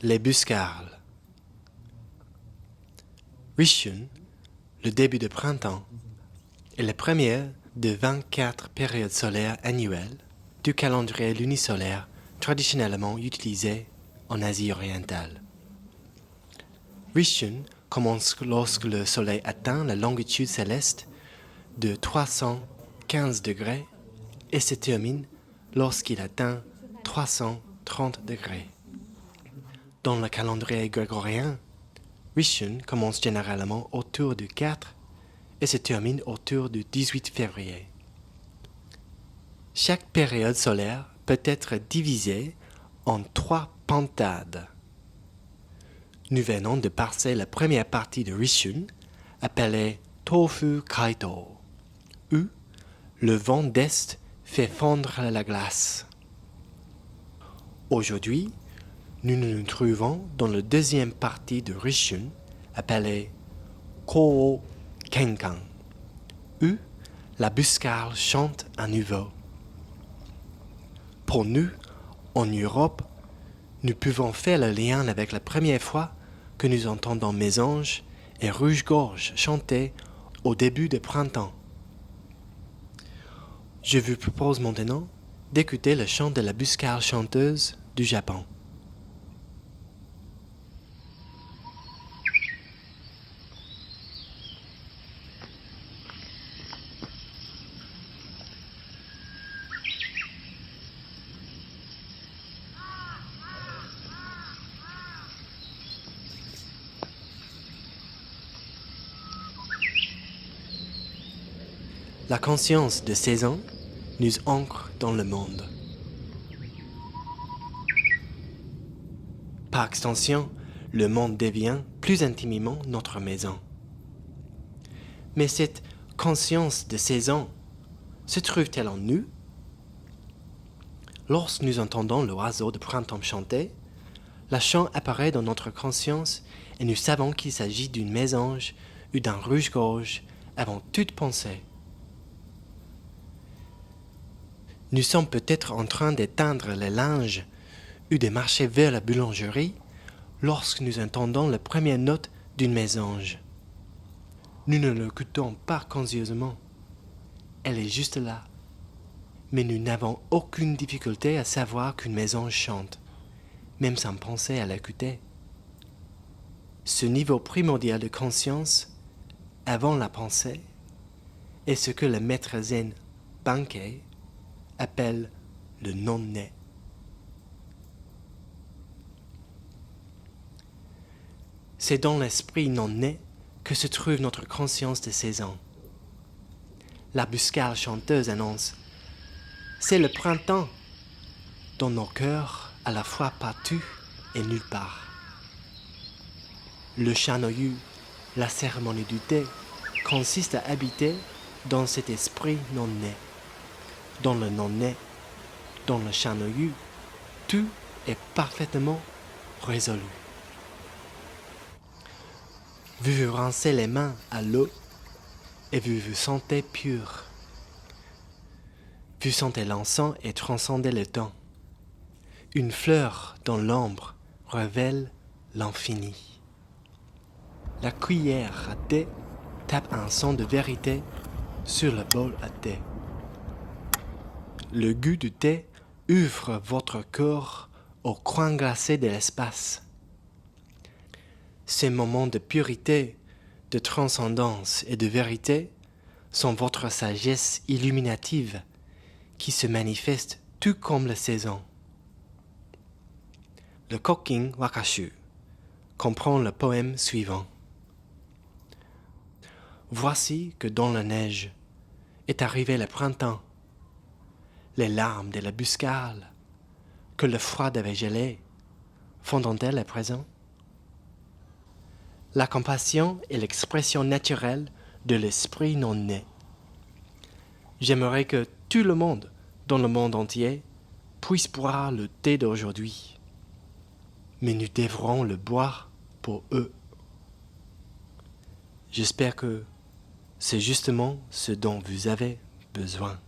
Les Buscarles. Rishun, le début de printemps, est la première de 24 périodes solaires annuelles du calendrier lunisolaire traditionnellement utilisé en Asie orientale. Rishun commence lorsque le Soleil atteint la longitude céleste de 315 degrés et se termine lorsqu'il atteint 330 degrés. Dans le calendrier grégorien, Rishun commence généralement autour du 4 et se termine autour du 18 février. Chaque période solaire peut être divisée en 3 pentades. Nous venons de passer la première partie de Rishun, appelée Tofu Kaito, où le vent d'Est fait fondre la glace. Aujourd'hui, nous nous trouvons dans la deuxième partie de Rishun, appelée Kō Kenkan, où la buscarle chante à nouveau. Pour nous, en Europe, nous pouvons faire le lien avec la première fois que nous entendons mésange et rouge-gorge chanter au début du printemps. Je vous propose maintenant d'écouter le chant de la buscarle chanteuse du Japon. La conscience de saison nous ancre dans le monde. Par extension, le monde devient plus intimement notre maison. Mais cette conscience de saison se trouve-t-elle en nous? Lorsque nous entendons l'oiseau de printemps chanter, le chant apparaît dans notre conscience et nous savons qu'il s'agit d'une mésange ou d'un rouge-gorge avant toute pensée. Nous sommes peut-être en train d'éteindre les linges ou de marcher vers la boulangerie lorsque nous entendons la première note d'une mésange. Nous ne l'écoutons pas conscieusement. Elle est juste là. Mais nous n'avons aucune difficulté à savoir qu'une mésange chante, même sans penser à l'écouter. Ce niveau primordial de conscience, avant la pensée, est ce que le maître zen Bankei appelle le non-né. C'est dans l'esprit non-né que se trouve notre conscience de saison. La buscarle chanteuse annonce « C'est le printemps » dans nos cœurs à la fois partout et nulle part. Le Shanoyu, la cérémonie du thé, consiste à habiter dans cet esprit non-né. Dans le non-né, dans le Shanoyu, tout est parfaitement résolu. Vous vous rincez les mains à l'eau et vous vous sentez pur. Vous sentez l'encens et transcendez le temps. Une fleur dans l'ombre révèle l'infini. La cuillère à thé tape un son de vérité sur le bol à thé. Le goût du thé ouvre votre corps au coin glacé de l'espace. Ces moments de pureté, de transcendance et de vérité sont votre sagesse illuminative qui se manifeste tout comme la saison. Le Kokin Wakashu comprend le poème suivant. Voici que dans la neige est arrivé le printemps. Les larmes de la buscarle, que le froid avait gelé, fondent-elles à présent? La compassion est l'expression naturelle de l'esprit non-né. J'aimerais que tout le monde, dans le monde entier, puisse boire le thé d'aujourd'hui. Mais nous devrons le boire pour eux. J'espère que c'est justement ce dont vous avez besoin.